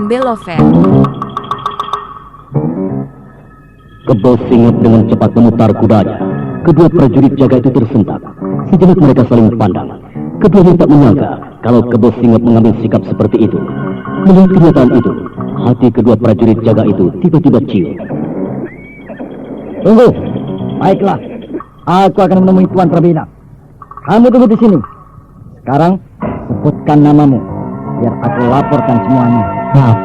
Raden Belover. Kebo Singep dengan cepat memutar kudanya. Kedua prajurit jaga itu tersentak. Sejenak mereka saling pandang. Keduanya tak menyangka kalau Kebo Singep mengambil sikap seperti itu. Melihat kenyataan itu, hati kedua prajurit jaga itu tiba-tiba ciut. Tunggu. Baiklah. Aku akan menemui Tuan Prabina. Kamu tunggu di sini. Sekarang sebutkan namamu, biar aku laporkan semuanya. Maaf,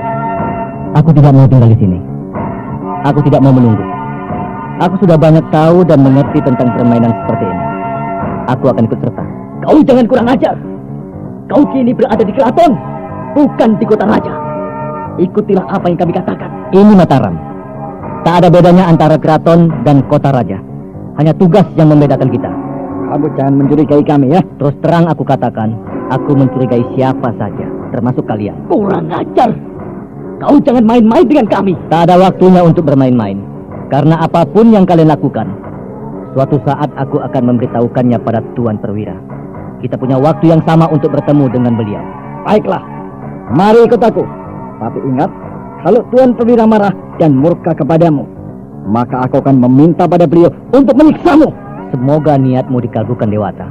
aku tidak mau tinggal di sini. Aku tidak mau menunggu. Aku sudah banyak tahu dan mengerti tentang permainan seperti ini. Aku akan ikut serta. Kau jangan kurang ajar. Kau kini berada di keraton, bukan di kota raja. Ikutilah apa yang kami katakan. Ini Mataram. Tak ada bedanya antara keraton dan kota raja. Hanya tugas yang membedakan kita. Kamu jangan mencurigai kami ya. Terus terang aku katakan, aku mencurigai siapa saja, termasuk kalian. Kurang ajar. Kau jangan main-main dengan kami. Tak ada waktunya untuk bermain-main. Karena apapun yang kalian lakukan, suatu saat aku akan memberitahukannya pada Tuan Perwira. Kita punya waktu yang sama untuk bertemu dengan beliau. Baiklah, mari ikut aku. Tapi ingat, kalau Tuan Perwira marah dan murka kepadamu, maka aku akan meminta pada beliau untuk menyiksamu. Semoga niatmu dikabulkan Dewata.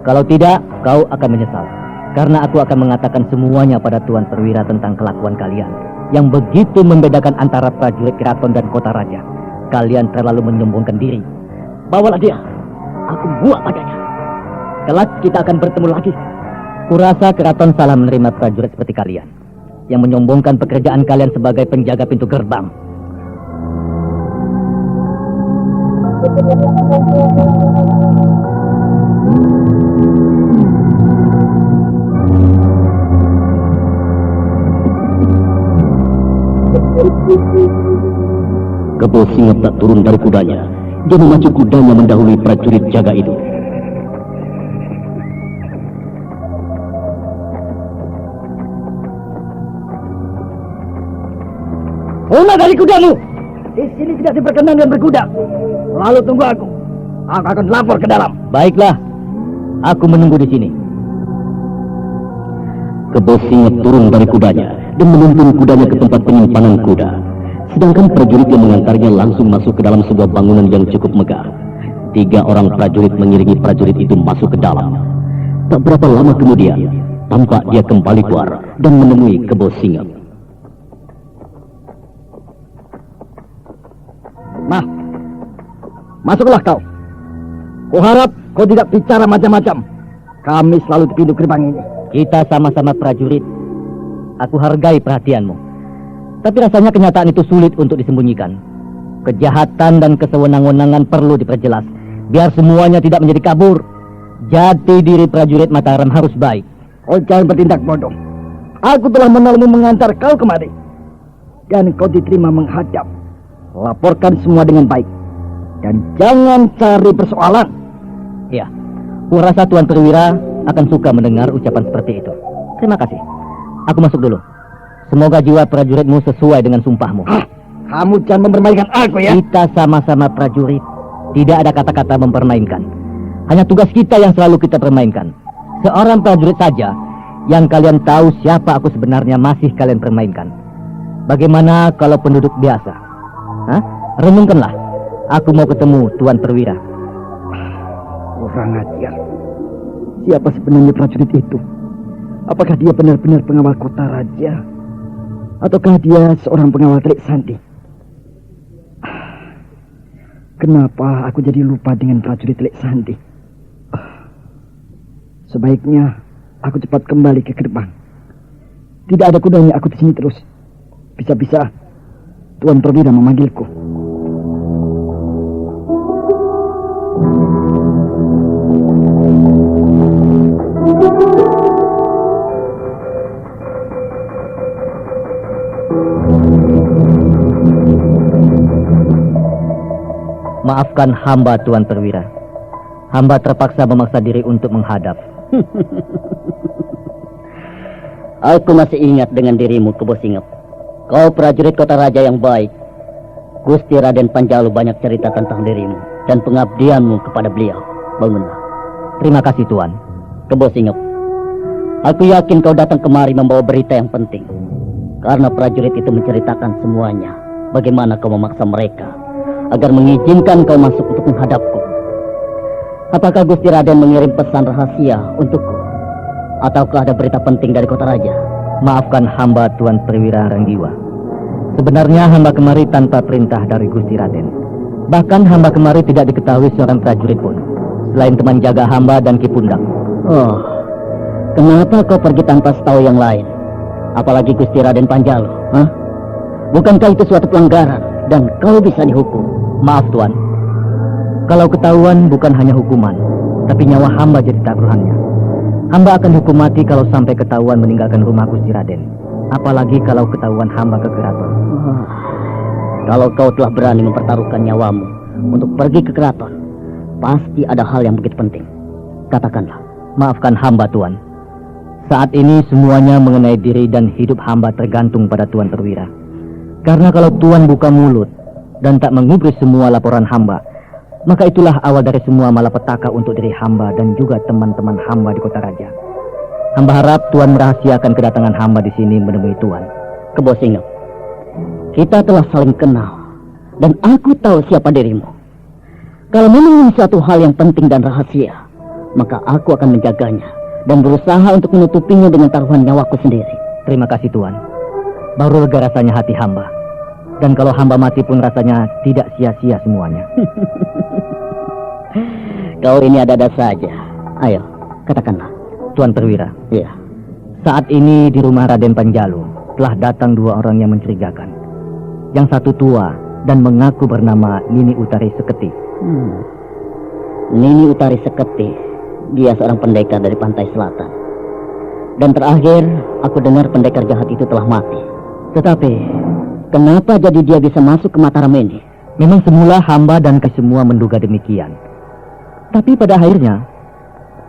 Kalau tidak, kau akan menyesal. Karena aku akan mengatakan semuanya pada Tuan Perwira tentang kelakuan kalian, yang begitu membedakan antara prajurit keraton dan kota raja. Kalian terlalu menyombongkan diri. Bawalah dia. Aku buat padanya. Kelak kita akan bertemu lagi. Kurasa keraton salah menerima prajurit seperti kalian, yang menyombongkan pekerjaan kalian sebagai penjaga pintu gerbang. Kebo Singep tak turun dari kudanya. Dia memacu kudanya mendahului prajurit jaga itu. Turunlah dari kudamu. Di sini tidak diperkenankan berkuda. Lalu tunggu aku. Aku akan lapor ke dalam. Baiklah, aku menunggu di sini. Kebo Singep turun dari kudanya dan menuntun kudanya ke tempat penyimpanan kuda. Sedangkan prajurit yang mengantarnya langsung masuk ke dalam sebuah bangunan yang cukup megah. 3 orang prajurit mengiringi prajurit itu masuk ke dalam. Tak berapa lama kemudian, tampak dia kembali keluar dan menemui Kebo Singep. Nah, masuklah kau. Kuharap kau tidak bicara macam-macam. Kami selalu di pintu gerbang ini. Kita sama-sama prajurit. Aku hargai perhatianmu. Tapi rasanya kenyataan itu sulit untuk disembunyikan. Kejahatan dan kesewenang-wenangan perlu diperjelas, biar semuanya tidak menjadi kabur. Jati diri prajurit Mataram harus baik. Kau jangan bertindak bodoh. Aku telah menolongmu mengantar kau kemari. Dan kau diterima menghadap. Laporkan semua dengan baik. Dan jangan cari persoalan. Ya, kurasa Tuan Perwira akan suka mendengar ucapan seperti itu. Terima kasih. Aku masuk dulu. Semoga jiwa prajuritmu sesuai dengan sumpahmu. Kamu jangan mempermainkan aku ya. Kita sama-sama prajurit. Tidak ada kata-kata mempermainkan. Hanya tugas kita yang selalu kita permainkan. Seorang prajurit saja yang kalian tahu siapa aku sebenarnya masih kalian permainkan. Bagaimana kalau penduduk biasa? Hah? Renungkanlah. Aku mau ketemu Tuan Perwira. Kurang ajar. Siapa sebenarnya prajurit itu? Apakah dia benar-benar pengawal kota raja? Ataukah dia seorang pengawal Telik Sandi? Kenapa aku jadi lupa dengan prajurit Telik Sandi? Sebaiknya aku cepat kembali ke gerbang. Tidak ada gunanya aku di sini terus. Bisa-bisa Tuan Perwira memanggilku. Maafkan hamba Tuan Perwira. Hamba terpaksa memaksa diri untuk menghadap. Aku masih ingat dengan dirimu, Kebo Singep. Kau prajurit kota raja yang baik. Gusti Raden Panjalu banyak cerita tentang dirimu dan pengabdianmu kepada beliau. Bangunlah. Terima kasih Tuan. Kebo Singep, aku yakin kau datang kemari membawa berita yang penting. Karena prajurit itu menceritakan semuanya. Bagaimana kau memaksa mereka agar mengizinkan kau masuk untuk menghadapku? Apakah Gusti Raden mengirim pesan rahasia untukku? Ataukah ada berita penting dari kota raja? Maafkan hamba Tuan Perwira Renggiwa. Sebenarnya hamba kemari tanpa perintah dari Gusti Raden. Bahkan hamba kemari tidak diketahui seorang prajurit pun, selain teman jaga hamba dan Ki Pundak. Oh, kenapa kau pergi tanpa setahu yang lain? Apalagi Gusti Raden Panjalu, hah? Bukankah itu suatu pelanggaran dan kau bisa dihukum? Maaf Tuan, kalau ketahuan bukan hanya hukuman, tapi nyawa hamba jadi taruhannya. Hamba akan hukum mati kalau sampai ketahuan meninggalkan rumah Gusti Raden. Apalagi kalau ketahuan hamba ke keraton. Kalau kau telah berani mempertaruhkan nyawamu untuk pergi ke keraton, pasti ada hal yang begitu penting. Katakanlah. Maafkan hamba Tuan. Saat ini semuanya mengenai diri dan hidup hamba tergantung pada Tuan Perwira. Karena kalau Tuan buka mulut dan tak mengubris semua laporan hamba, maka itulah awal dari semua malapetaka untuk diri hamba dan juga teman-teman hamba di kota raja. Hamba harap Tuan merahasiakan kedatangan hamba di sini menemui Tuan. Kebo Singep, kita telah saling kenal dan aku tahu siapa dirimu. Kalau memang suatu hal yang penting dan rahasia, maka aku akan menjaganya dan berusaha untuk menutupinya dengan taruhan nyawaku sendiri. Terima kasih Tuan. Baru lega rasanya hati hamba. Dan kalau hamba mati pun rasanya tidak sia-sia semuanya. Kau ini ada-ada saja. Ayo, katakanlah. Tuan Perwira. Iya. Saat ini di rumah Raden Panjalu telah datang dua orang yang mencurigakan. Yang satu tua dan mengaku bernama Nini Utari Seketi. Nini Utari Seketi, dia seorang pendekar dari pantai selatan. Dan terakhir, aku dengar pendekar jahat itu telah mati. Tetapi, kenapa jadi dia bisa masuk ke Mataram ini? Memang semula hamba dan semua menduga demikian. Tapi pada akhirnya,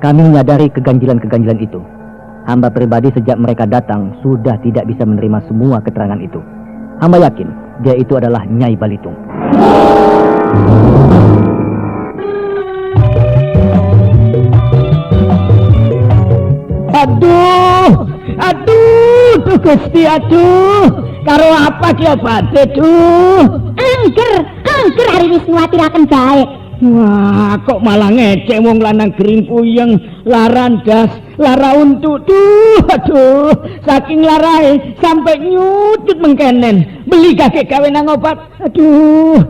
kami menyadari keganjilan-keganjilan itu. Hamba pribadi sejak mereka datang sudah tidak bisa menerima semua keterangan itu. Hamba yakin dia itu adalah Nyai Balitung. Aduh, tuh Gusti, aduh. Karo apa ki obate, duh? Angger hari wis nguwatiraken bae. Wah, kok malah ngecek wong lanang gering puyeng, larandas, lara untuk. Aduh, saking larae sampai nyutut mengkenen. Beli kakek gawe nang obat. Aduh.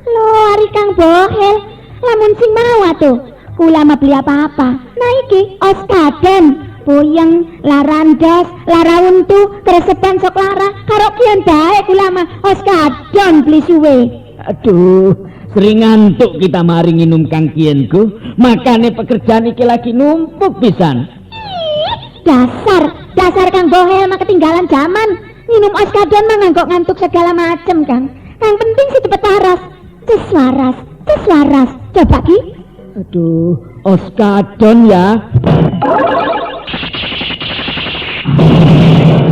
Lho, ari Kang Bohel, lamun sing mau atuh. Kula mah beli apa-apa. Nah iki Oskaden, puyeng, larandas, lara untu, keresepan sok lara. Karo kian bae kula mah Oskaden beli suwe. Aduh, sering ngantuk kita mari nginum Kang Kienku. Makane pekerjaan iki lagi numpuk pisan. Dasar Kang Bohel mah ketinggalan zaman. Minum Oskaden mah ngantuk segala macem, Kang. Yang penting sih cepet waras. Tes waras. Coba ki. Aduh, Oskaden ya.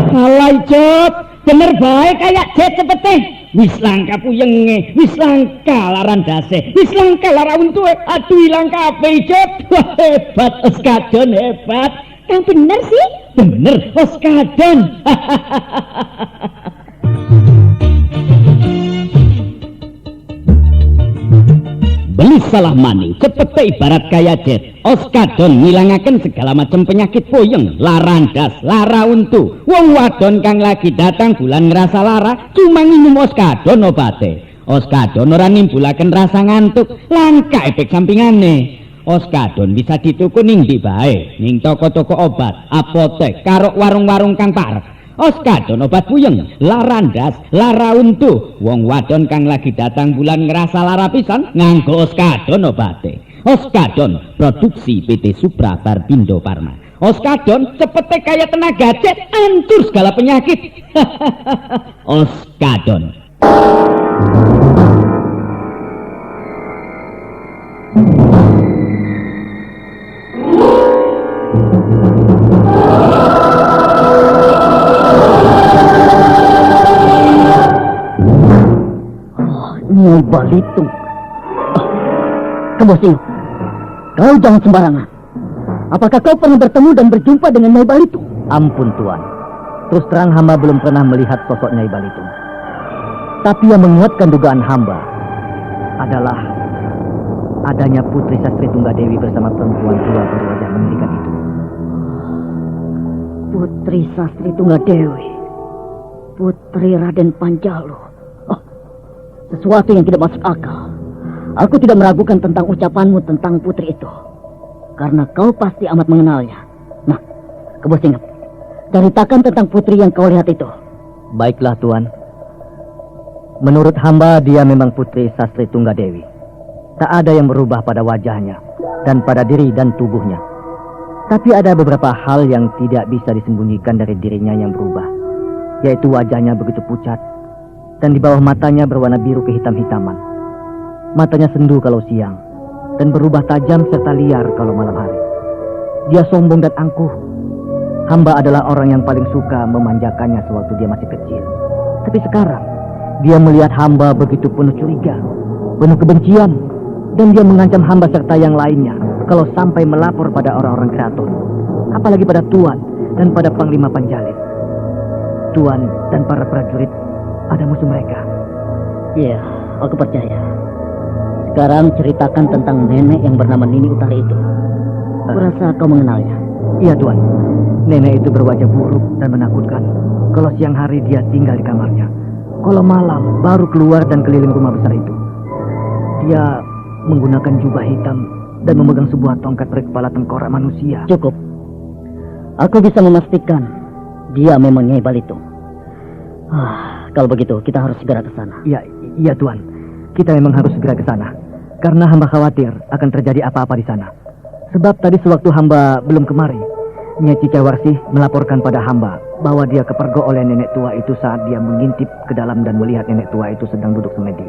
Salah Jod, bener baik kayak Jod cepete. Wis langka puyenge, wis langka laran dase, wis langka lara untuke. Aduh ilang kabeh Jod. Wah, hebat Oskaden, hebat. Yang bener sih? Bener Oskaden. Beli salah maning, cepete ibarat kaya Jet. Oskaden ngilangaken segala macam penyakit puyeng, larandas, lara untu. Wong wadon kang lagi datang bulan ngerasa lara, cuma minum Oskaden obate. Oskaden ora nimbulaken rasa ngantuk, langka efek sampingane. Oskaden bisa dituku ning ndi bae, ning toko-toko obat, apotek, karo warung-warung kang parek. Oskaden obat puyeng, larandas, lara untu. Wong wadon kang lagi datang bulan ngerasa lara pisan nganggo Oskaden obate. Oskaden produksi PT Supra Barbindo Farma. Oskaden cepete kaya tenaga jet, ancur segala penyakit. Oskaden. Nyai Balitung. Kebosing, kau jangan sembarangan. Apakah kau pernah bertemu dan berjumpa dengan Nyai Balitung? Ampun Tuan, Terus terang hamba belum pernah melihat sosok Nyai Balitung. Tapi yang menguatkan dugaan hamba adalah adanya Putri Sastri Tunggadewi bersama perempuan tua berwajah mengerikan itu. Putri Sastri Tunggadewi, Putri Raden Panjalu. Oh, sesuatu yang tidak masuk akal. Aku tidak meragukan tentang ucapanmu tentang putri itu, karena kau pasti amat mengenalnya. Nah, Kebo Singap, ceritakan tentang putri yang kau lihat itu. Baiklah Tuan. Menurut hamba dia memang Putri Sastri Tunggadewi. Tak ada yang berubah pada wajahnya dan pada diri dan tubuhnya. Tapi ada beberapa hal yang tidak bisa disembunyikan dari dirinya yang berubah, yaitu wajahnya begitu pucat dan di bawah matanya berwarna biru kehitam-hitaman. Matanya sendu kalau siang dan berubah tajam serta liar kalau malam hari. Dia sombong dan angkuh. Hamba adalah orang yang paling suka memanjakannya sewaktu dia masih kecil. Tapi sekarang dia melihat hamba begitu penuh curiga, penuh kebencian, dan dia mengancam hamba serta yang lainnya kalau sampai melapor pada orang-orang keraton, apalagi pada Tuan dan pada Panglima Panjalin. Tuan dan para prajurit ada musuh mereka. Iya, aku percaya. Sekarang ceritakan tentang nenek yang bernama Nini Utara itu. Kurasa kau mengenalnya. Iya Tuan, nenek itu berwajah buruk dan menakutkan. Kalau siang hari dia tinggal di kamarnya, kalau malam baru keluar dan keliling rumah besar itu. Dia menggunakan jubah hitam dan memegang sebuah tongkat berkepala tengkorak manusia. Cukup. Aku bisa memastikan dia memang Nyai Balitung. Kalau begitu kita harus segera ke sana. Iya Tuan, kita memang harus segera ke sana. Karena hamba khawatir akan terjadi apa-apa di sana. Sebab tadi sewaktu hamba belum kemari, Nyai Cikawarsih melaporkan pada hamba bahwa dia kepergok oleh nenek tua itu saat dia mengintip ke dalam dan melihat nenek tua itu sedang duduk semedi.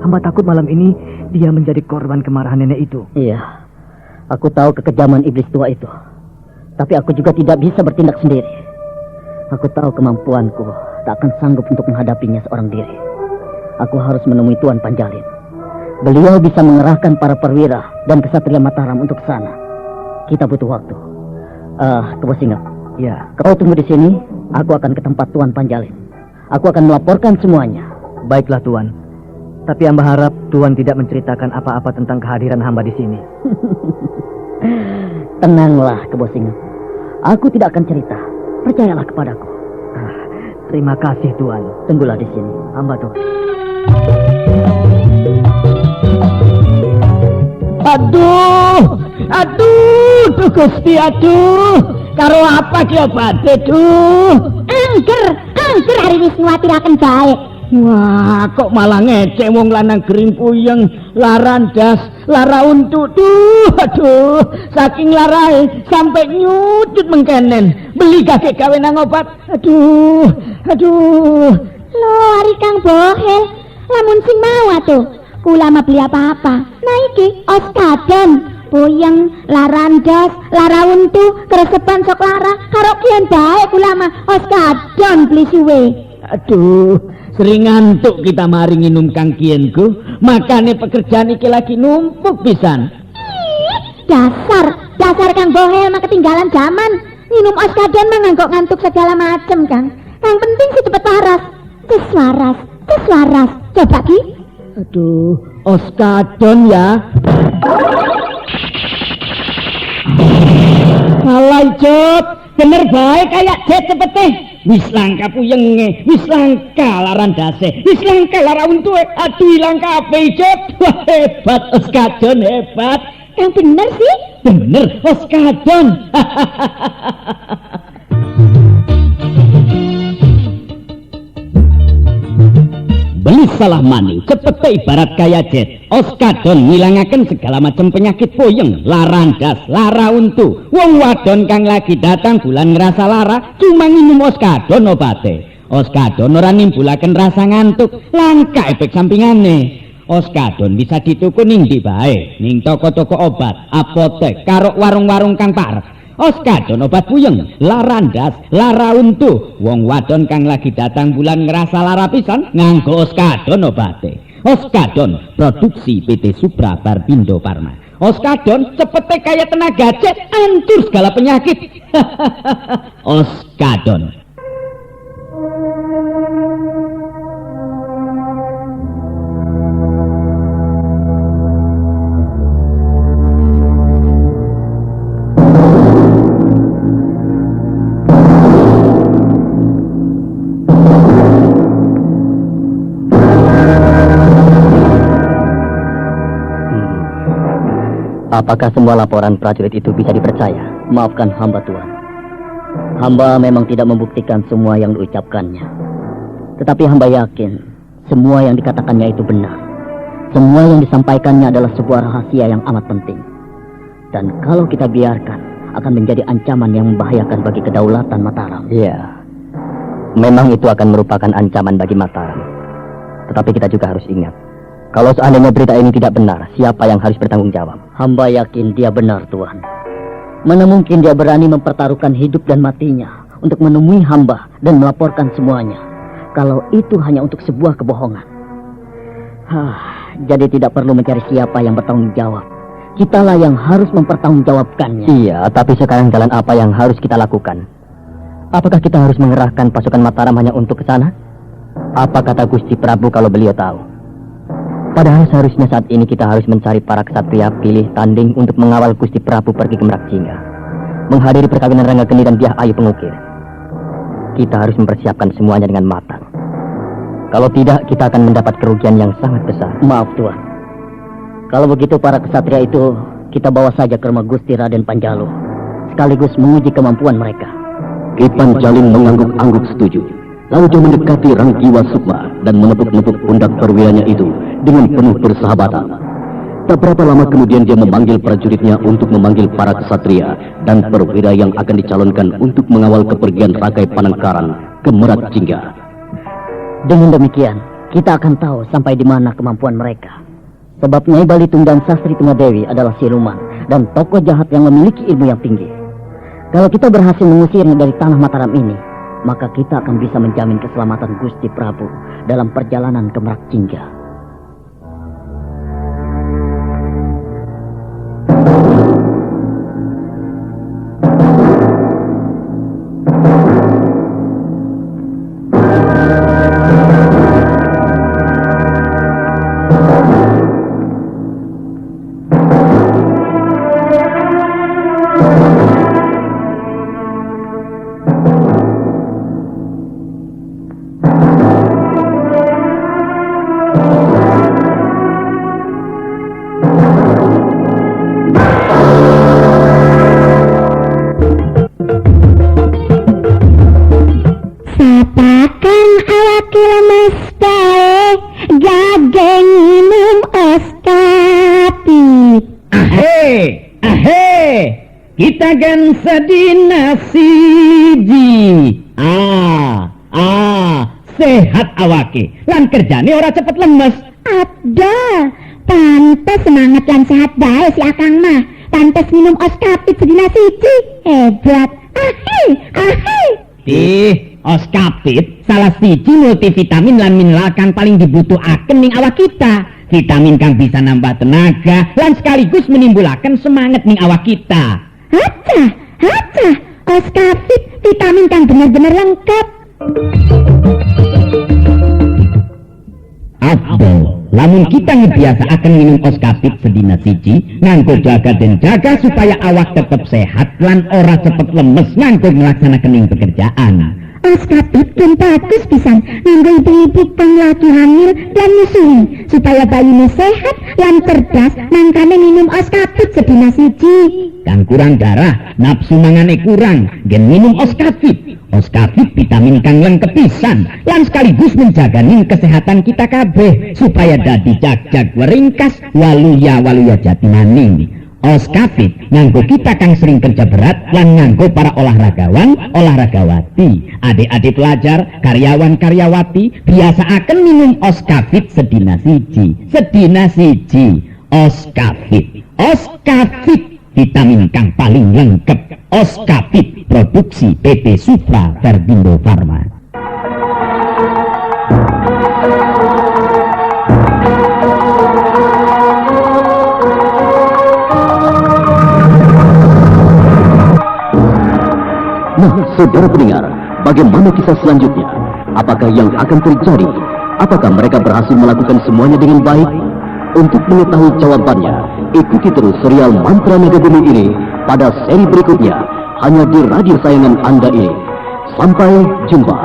Hamba takut malam ini dia menjadi korban kemarahan nenek itu. Iya, aku tahu kekejaman iblis tua itu. Tapi aku juga tidak bisa bertindak sendiri. Aku tahu kemampuanku tak akan sanggup untuk menghadapinya seorang diri. Aku harus menemui Tuan Panjalin. Beliau bisa mengerahkan para perwira dan kesatria Mataram untuk sana. Kita butuh waktu. Kebo Singap. Ya. Kau tunggu di sini. Aku akan ke tempat Tuan Panjalin. Aku akan melaporkan semuanya. Baiklah Tuan. Tapi hamba harap Tuan tidak menceritakan apa-apa tentang kehadiran hamba di sini. Tenanglah, Kebo Singap. Aku tidak akan cerita. Percayalah kepadaku. Terima kasih Tuan. Tunggulah di sini. Hamba Tuan. Aduh, Gusti, aduh. Karo apa ki obate, duh? Angger hari wis nguwatiraken bae. Wah, kok malah ngecek wong lanang gering puyeng, laran das, lara untu. Duh, aduh, saking larae sampai nyucut mengkenen. Beli kakek gawe nang obat. Aduh. Lho, ari Kang Bohel, lamun sing mau atuh. Kula mah beli apa-apa. Nah iki oskadon, puyeng, larandas, lara untu, keresepan sok lara, karo kian bae kula mah oskadon beli suwe. Aduh, sering ngantuk kita mari nginum Kang Kienku, makane pekerjaan iki lagi numpuk pisan. Dasar Kang Bohel mah ketinggalan zaman. Minum oskadon mah ngantuk segala macem, Kang. Yang penting sih cepet waras. Tes waras. Coba Ki. Aduh, oskadon ya. Salah Jod, bener baik kayak jet cepete. Wis langka puyenge, wis langka laran dase, wis langka lara untu. Aduh ilang kabeh Jod. Wah, hebat oskadon, hebat. Yang bener sih? Bener oskadon. Beli salah mani, cepete ibarat kaya jet. Oskadon ngilangaken segala macam penyakit puyeng, larandas, lara untu. Wong wadon kang lagi datang bulan ngerasa lara, cuma minum oskadon obate. Oskadon ora nimbulaken rasa ngantuk, langka efek sampingane. Oskadon bisa dituku ning ndi bae, ning toko-toko obat, apotek, karo warung-warung kang parek. Oskadon obat puyeng, larandas, lara untu. Wong wadon kang lagi datang bulan ngerasa lara pisan nganggo oskadon obate. Oskadon produksi PT Supra Barbindo Pharma. Oskadon cepete kaya tenaga jet, hancur segala penyakit. Oskadon. Apakah semua laporan prajurit itu bisa dipercaya? Maafkan hamba, Tuan. Hamba memang tidak membuktikan semua yang diucapkannya. Tetapi hamba yakin semua yang dikatakannya itu benar. Semua yang disampaikannya adalah sebuah rahasia yang amat penting. Dan kalau kita biarkan, akan menjadi ancaman yang membahayakan bagi kedaulatan Mataram. Iya, memang itu akan merupakan ancaman bagi Mataram. Tetapi kita juga harus ingat, kalau seandainya berita ini tidak benar, siapa yang harus bertanggung jawab? Hamba yakin dia benar, Tuan. Mana mungkin dia berani mempertaruhkan hidup dan matinya untuk menemui hamba dan melaporkan semuanya, kalau itu hanya untuk sebuah kebohongan. Jadi tidak perlu mencari siapa yang bertanggung jawab. Kitalah yang harus mempertanggungjawabkannya. Iya, tapi sekarang jalan apa yang harus kita lakukan? Apakah kita harus mengerahkan pasukan Mataram hanya untuk ke sana? Apa kata Gusti Prabu kalau beliau tahu? Padahal seharusnya saat ini kita harus mencari para ksatria pilih tanding untuk mengawal Gusti Prabu pergi ke Merak Jingga, menghadiri perkawinan Rangga Geni dan Dyah Ayu Pengukir. Kita harus mempersiapkan semuanya dengan matang. Kalau tidak, kita akan mendapat kerugian yang sangat besar. Maaf, Tuan. Kalau begitu para ksatria itu kita bawa saja ke rumah Gusti Raden Panjalu, sekaligus menguji kemampuan mereka. Ki Panjalin mengangguk-angguk setuju. Lalu dia mendekati Rangkiwa Sukma dan menepuk-nepuk pundak perwilanya itu dengan penuh persahabatan. Tak berapa lama kemudian dia memanggil prajuritnya untuk memanggil para ksatria dan perwira yang akan dicalonkan untuk mengawal kepergian Rakai Panangkaran ke Merak Jingga. Dengan demikian, kita akan tahu sampai di mana kemampuan mereka. Sebab Nyai Balitung dan Sastri Tunggadewi adalah siluman dan tokoh jahat yang memiliki ilmu yang tinggi. Kalau kita berhasil mengusirnya dari tanah Mataram ini, maka kita akan bisa menjamin keselamatan Gusti Prabu dalam perjalanan ke Merak Jingga. Kita gan sedina siji. Sehat awake. Lan kerjane ora cepet lemes. Ada. Pantes semangat lan sehat bae si Akang mah. Pantes minum os kapit sedina siji. Hebat. Os kapit salah siji multivitamin lan mineral kang paling dibutuhaken ning awak kita. Vitamin kang bisa nambah tenaga lan sekaligus menimbulaken semangat ning awak kita. Haca, os kapit vitamin kang bener-bener lengkap. Abdul, lamun kita ngebiasa akan minum os kapit sedina siji, nganggo jaga dan jaga supaya awak tetap sehat lan ora cepet lemes nganggo ngelaksanakan pekerjaan. Os kapit kan bagus pisan nganggo ibu-ibu kang lagi hamil dan nyusui supaya bayinya sehat lan cerdas, mangkane minum os kapit sedina siji. Kang kurang darah, nafsu mangane kurang, gen minum os kapit. Os kapit vitamin kang lengkep pisan lan sekaligus menjaganing kesehatan kita kabeh supaya dadi jag-jag weringkas waluya jati maning. Os kapit nganggo kita kang sering kerja berat lan nganggo para olahragawan, olahragawati, adik-adik pelajar, karyawan, karyawati biasa akan minum os kapit sedina siji. Os kapit vitamin kang paling lengkap. Os kapit produksi PT Supra Verdindo Farma. Nah, saudara pendengar, bagaimana kisah selanjutnya? Apakah yang akan terjadi? Apakah mereka berhasil melakukan semuanya dengan baik? Untuk mengetahui jawabannya, ikuti terus serial Mantra Naga Bumi ini pada seri berikutnya, hanya di radio sayangan Anda ini. Sampai jumpa.